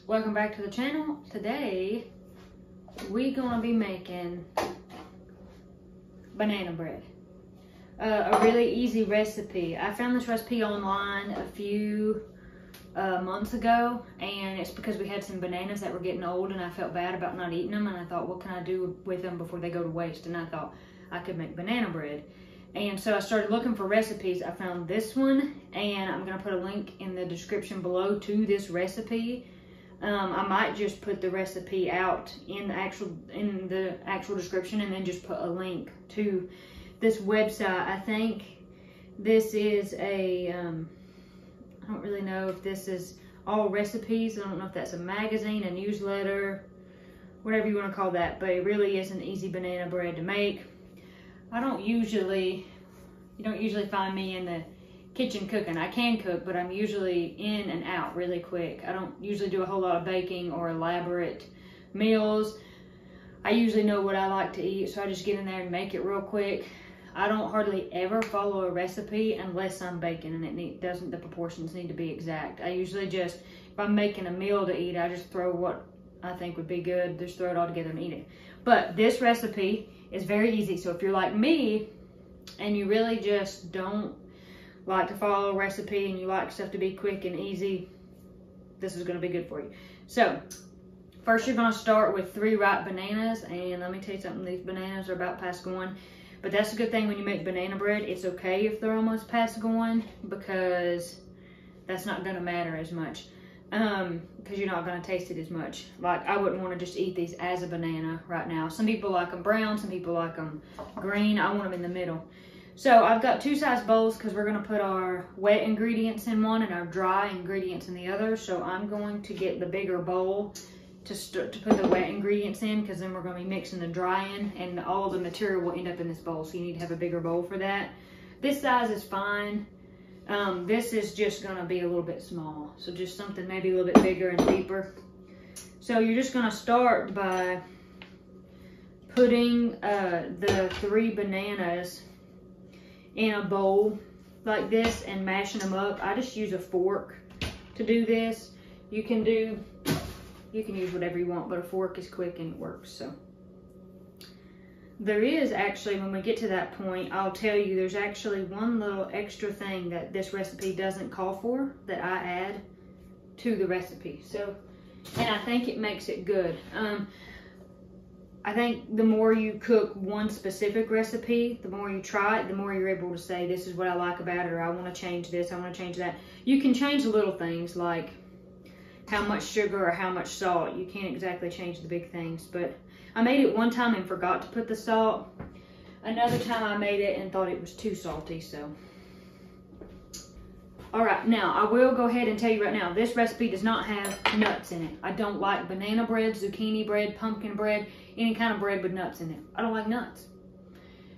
Welcome back to the channel. Today we're gonna be making banana bread. A really easy recipe. I found this recipe online a few months ago, and it's because we had some bananas that were getting old and I felt bad about not eating them, and I thought, what can I do with them before they go to waste? And I thought I could make banana bread. And so I started looking for recipes. I found this one, and I'm gonna put a link in the description below to this recipe. I might just put the recipe out in the actual description, and then just put a link to this website. I think this is a I don't really know if this is all recipes. I don't know if that's a magazine, a newsletter, whatever you want to call that, but it really is an easy banana bread to make. You don't usually find me in the kitchen cooking. I can cook, but I'm usually in and out really quick. I don't usually do a whole lot of baking or elaborate meals. I usually know what I like to eat, so I just get in there and make it real quick. I don't hardly ever follow a recipe unless I'm baking and the proportions need to be exact. I usually just, if I'm making a meal to eat, I just throw what I think would be good, just throw it all together and eat it. But this recipe is very easy, so if you're like me and you really just don't like to follow a recipe and you like stuff to be quick and easy, this is going to be good for you. So first you're going to start with 3 ripe bananas, and let me tell you something, these bananas are about past going, but that's a good thing when you make banana bread. It's okay if they're almost past going, because that's not going to matter as much, because you're not going to taste it as much. Like, I wouldn't want to just eat these as a banana right now. Some people like them brown, some people like them green. I want them in the middle. So I've got 2 size bowls because we're going to put our wet ingredients in one and our dry ingredients in the other. So I'm going to get the bigger bowl to put the wet ingredients in, because then we're going to be mixing the dry in, and all of the material will end up in this bowl. So you need to have a bigger bowl for that. This size is fine. This is just going to be a little bit small. So just something maybe a little bit bigger and deeper. So you're just going to start by putting the 3 bananas in a bowl like this and mashing them up. I just use a fork to do this. You can use whatever you want, but a fork is quick and it works. So there is actually, when we get to that point, I'll tell you, there's actually one little extra thing that this recipe doesn't call for that I add to the recipe. So, and I think it makes it good. I think the more you cook one specific recipe, the more you try it, the more you're able to say, this is what I like about it, or I want to change this, I want to change that. You can change the little things like how much sugar or how much salt. You can't exactly change the big things, but I made it one time and forgot to put the salt. Another time I made it and thought it was too salty, so. All right, now I will go ahead and tell you right now, this recipe does not have nuts in it. I don't like banana bread, zucchini bread, pumpkin bread, any kind of bread with nuts in it. I don't like nuts,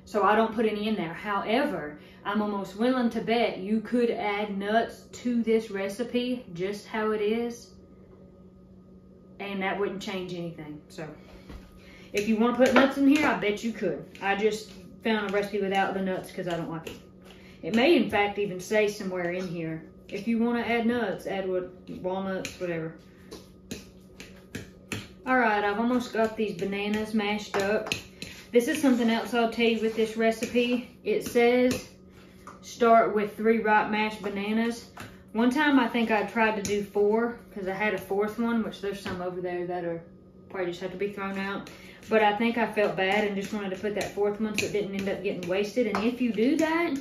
so I don't put any in there. However, I'm almost willing to bet you could add nuts to this recipe just how it is, and that wouldn't change anything. So if you want to put nuts in here, I bet you could. I just found a recipe without the nuts because I don't like it. It may in fact even say somewhere in here, if you want to add nuts, add walnuts, whatever. All right, I've almost got these bananas mashed up. This is something else I'll tell you with this recipe. It says start with 3 ripe mashed bananas. One time I think I tried to do 4 because I had a 4th one, which there's some over there that are probably just have to be thrown out. But I think I felt bad and just wanted to put that 4th one so it didn't end up getting wasted. And if you do that,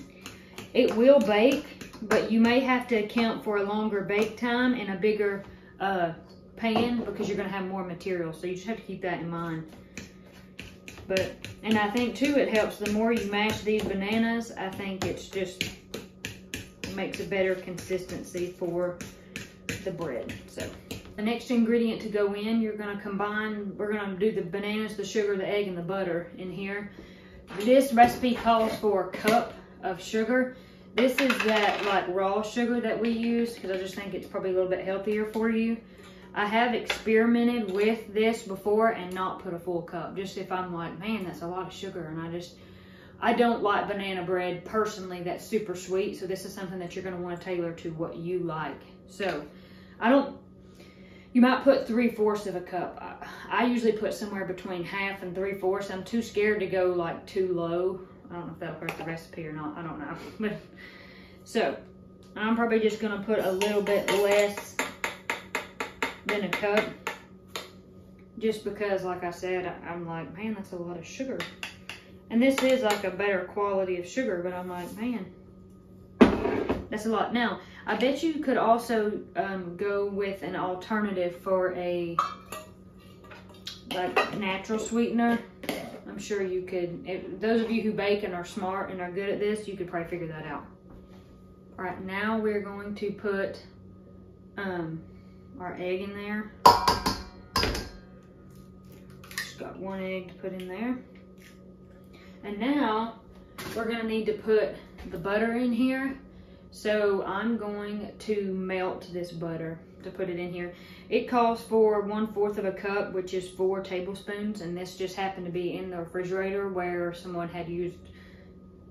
it will bake, but you may have to account for a longer bake time and a bigger pan, because you're going to have more material. So you just have to keep that in mind. But, and I think too, it helps the more you mash these bananas. I think it makes a better consistency for the bread. So the next ingredient to go in, you're going to combine, we're going to do the bananas, the sugar, the egg, and the butter in here. This recipe calls for a cup of sugar. This is that like raw sugar that we use, because I just think it's probably a little bit healthier for you. I have experimented with this before and not put a full cup, just if I'm like, man, that's a lot of sugar, and I don't like banana bread personally that's super sweet, so this is something that you're going to want to tailor to what you like. So I don't, You might put 3/4 of a cup. I usually put somewhere between 1/2 and 3/4. I'm too scared to go like too low. I don't know if that'll hurt the recipe or not. I don't know. But so I'm probably just gonna put a little bit less than a cup, just because, like I said, I'm like, man, that's a lot of sugar. And this is like a better quality of sugar, but I'm like, man, that's a lot. Now, I bet you could also go with an alternative for a like natural sweetener. I'm sure you could. If those of you who bake and are smart and are good at this, you could probably figure that out. All right, now we're going to put our egg in there. Just got 1 egg to put in there. And now we're gonna need to put the butter in here. So I'm going to melt this butter to put it in here. It calls for 1/4 of a cup, which is 4 tablespoons. And this just happened to be in the refrigerator where someone had used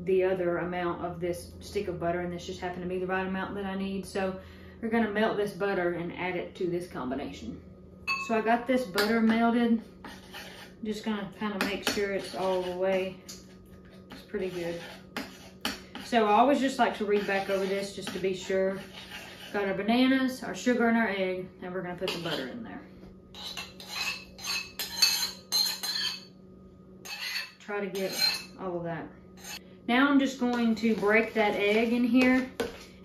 the other amount of this stick of butter, and this just happened to be the right amount that I need. So we're gonna melt this butter and add it to this combination. So I got this butter melted. Just gonna kind of make sure it's all the way. It's pretty good. So I always just like to read back over this just to be sure. Got our bananas, our sugar, and our egg, and we're gonna put the butter in there. Try to get all of that. Now I'm just going to break that egg in here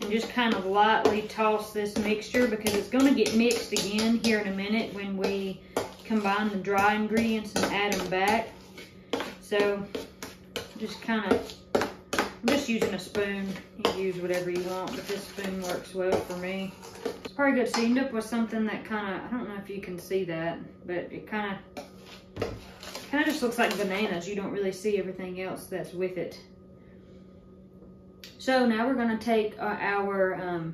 and just kind of lightly toss this mixture, because it's gonna get mixed again here in a minute when we combine the dry ingredients and add them back. So just kind of, I'm just using a spoon. You can use whatever you want, but this spoon works well for me. It's probably good. So you end up with something that kind of, I don't know if you can see that, but it kind of just looks like bananas. You don't really see everything else that's with it. So now we're gonna take our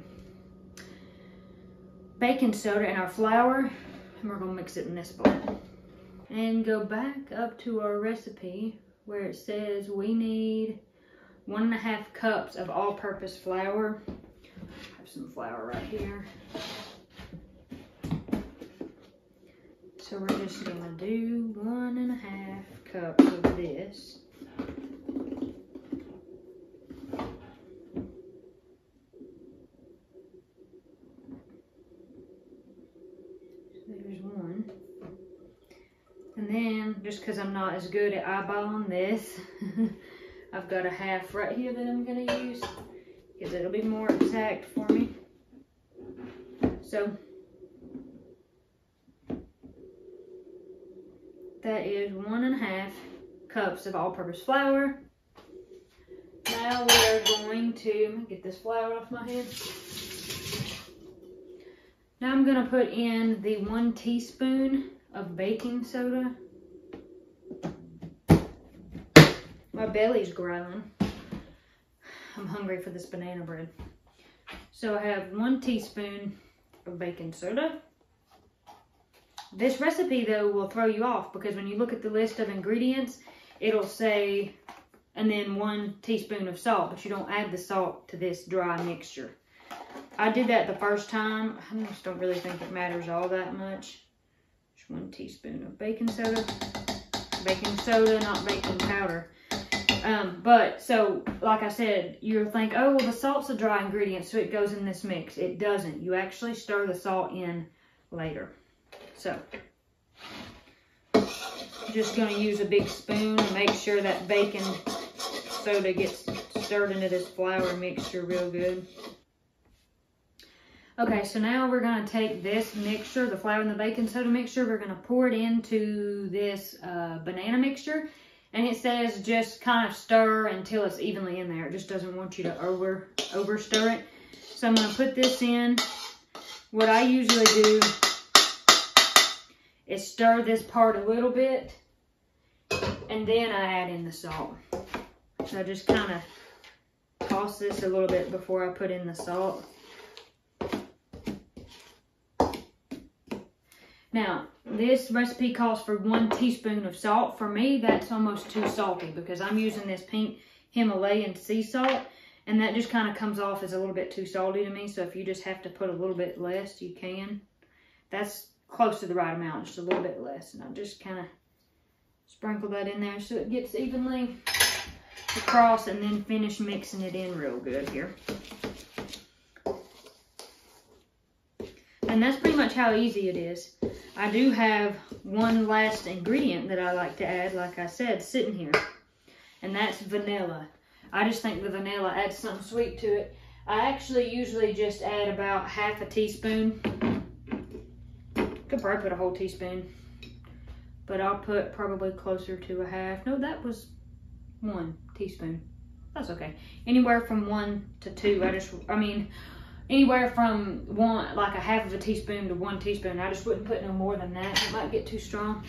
baking soda and our flour, and we're gonna mix it in this bowl. And go back up to our recipe where it says we need 1.5 cups of all-purpose flour. I have some flour right here. So we're just gonna do 1.5 cups of this. There's one. And then, just because I'm not as good at eyeballing this, I've got a 1/2 right here that I'm going to use, because it'll be more exact for me. So, that is 1.5 cups of all-purpose flour. Now we're going to get this flour off my hand. Now I'm going to put in the 1 teaspoon of baking soda. My belly's growling. I'm hungry for this banana bread. So I have 1 teaspoon of baking soda. This recipe though will throw you off, because when you look at the list of ingredients, it'll say, and then 1 teaspoon of salt, but you don't add the salt to this dry mixture. I did that the first time. I just don't really think it matters all that much. Just 1 teaspoon of baking soda. Baking soda, not baking powder. But so, like I said, you'll think, oh, well, the salt's a dry ingredient, so it goes in this mix. It doesn't. You actually stir the salt in later. So, just going to use a big spoon and make sure that baking soda gets stirred into this flour mixture real good. Okay, so now we're going to take this mixture, the flour and the baking soda mixture, we're going to pour it into this banana mixture. And it says just kind of stir until it's evenly in there. It just doesn't want you to over stir it. So I'm going to put this in. What I usually do is stir this part a little bit, and then I add in the salt. So I just kind of toss this a little bit before I put in the salt. Now, this recipe calls for 1 teaspoon of salt. For me, that's almost too salty, because I'm using this pink Himalayan sea salt, and that just kind of comes off as a little bit too salty to me. So if you just have to put a little bit less, you can. That's close to the right amount, just a little bit less. And I'll just kind of sprinkle that in there so it gets evenly across, and then finish mixing it in real good here. And that's pretty much how easy it is. I do have one last ingredient that I like to add, like I said, sitting here. And that's vanilla. I just think the vanilla adds something sweet to it. I actually usually just add about half a teaspoon. Could probably put a whole teaspoon. But I'll put probably closer to a half. No, that was 1 teaspoon. That's okay. Anywhere from 1 to 2. Anywhere from like a half of a teaspoon to 1 teaspoon. I just wouldn't put no more than that. It might get too strong.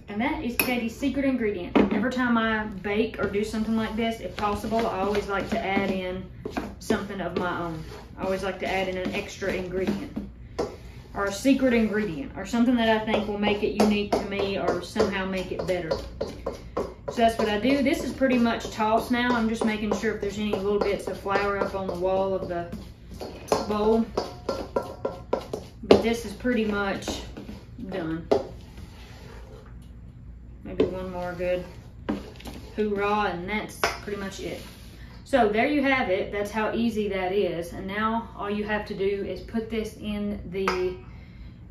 And that is Katie's secret ingredient. Every time I bake or do something like this, if possible, I always like to add in something of my own. I always like to add in an extra ingredient, or a secret ingredient, or something that I think will make it unique to me or somehow make it better. So that's what I do. This is pretty much tossed now. I'm just making sure if there's any little bits of flour up on the wall of the bowl. But this is pretty much done. Maybe one more good hoorah, and that's pretty much it. So there you have it. That's how easy that is. And now all you have to do is put this in the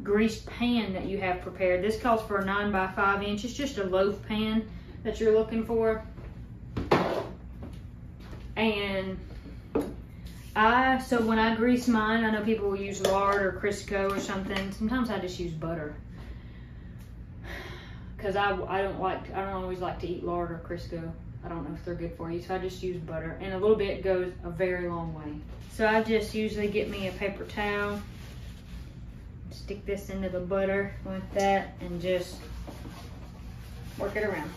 greased pan that you have prepared. This calls for a 9 by 5 inch. It's just a loaf pan that you're looking for. And so when I grease mine, I know people will use lard or Crisco or something. Sometimes I just use butter, because I don't always like to eat lard or Crisco. I don't know if they're good for you, so I just use butter, and a little bit goes a very long way. So I just usually get me a paper towel, stick this into the butter like that, and just work it around.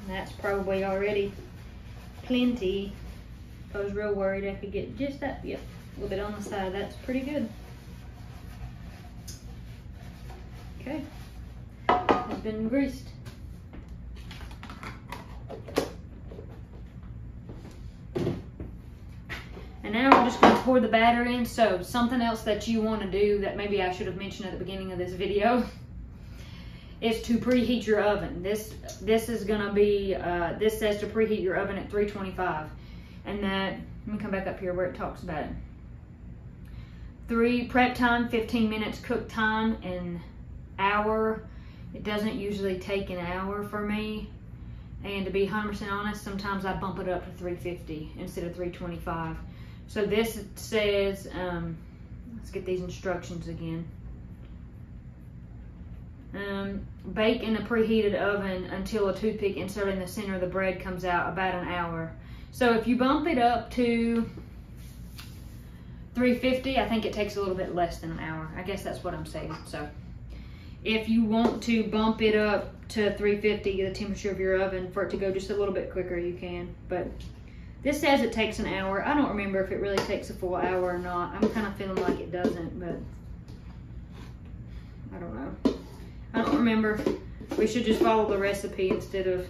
And that's probably already plenty. I was real worried I could get just that, yep, a little bit on the side. That's pretty good. Okay, it's been greased. And now I'm just going to pour the batter in. So something else that you want to do that maybe I should have mentioned at the beginning of this video is to preheat your oven. This is going to be, this says to preheat your oven at 325. And that, let me come back up here where it talks about it. Prep time, 15 minutes. Cook time, an hour. It doesn't usually take an hour for me. And to be 100% honest, sometimes I bump it up to 350 instead of 325. So this says, let's get these instructions again. Bake in a preheated oven until a toothpick inserted in the center of the bread comes out, about an hour. So if you bump it up to 350, I think it takes a little bit less than an hour. I guess that's what I'm saying. So if you want to bump it up to 350, the temperature of your oven, for it to go just a little bit quicker, you can. But this says it takes an hour. I don't remember if it really takes a full hour or not. I'm kind of feeling like it doesn't, but I don't know. I don't remember. We should just follow the recipe instead of,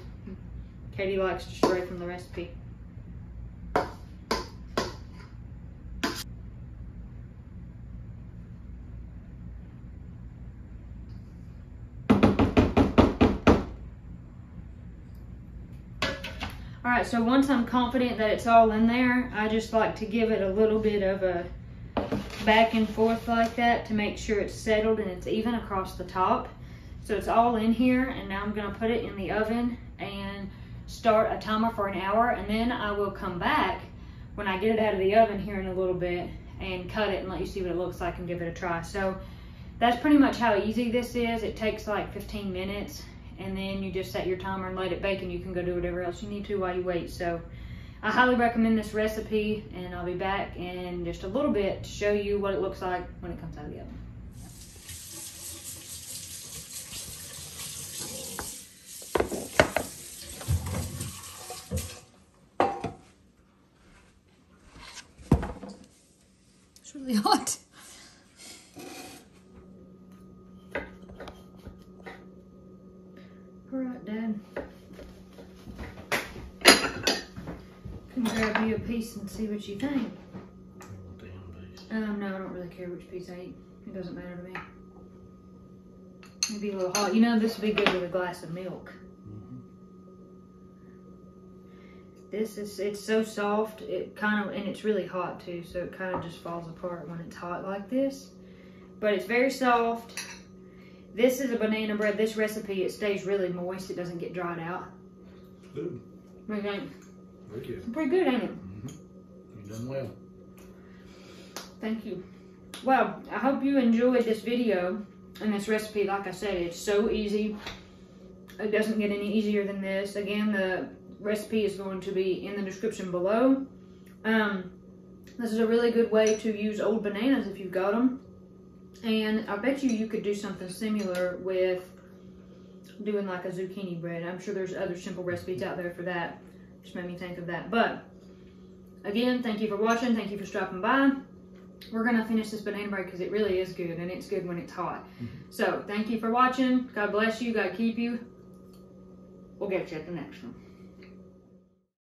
Katie likes to stray from the recipe. All right, so once I'm confident that it's all in there, I just like to give it a little bit of a back and forth like that to make sure it's settled and it's even across the top. So it's all in here, and now I'm gonna put it in the oven and start a timer for an hour, and then I will come back when I get it out of the oven here in a little bit and cut it and let you see what it looks like and give it a try. So that's pretty much how easy this is. It takes like 15 minutes. And then you just set your timer and let it bake, and you can go do whatever else you need to while you wait. So I highly recommend this recipe, and I'll be back in just a little bit to show you what it looks like when it comes out of the oven. It's really hot. Alright, Dad. Can grab you a piece and see what you think. Damn piece. really care which piece I eat. It doesn't matter to me. It'd be a little hot. You know, this would be good with a glass of milk. It's so soft, and it's really hot too, so it kind of just falls apart when it's hot like this. But it's very soft. This is a banana bread. This recipe, it stays really moist. It doesn't get dried out. Good. What do you think? Very good. It's pretty good, ain't it? You've done well. Thank you. Well, I hope you enjoyed this video and this recipe. Like I said, it's so easy. It doesn't get any easier than this. Again, the recipe is going to be in the description below. This is a really good way to use old bananas if you've got them. And I bet you could do something similar with doing like a zucchini bread. I'm sure there's other simple recipes out there for that. Just made me think of that. But again, thank you for watching. Thank you for stopping by. We're going to finish this banana bread because it really is good, and it's good when it's hot. So thank you for watching. God bless you. God keep you. We'll get you at the next one.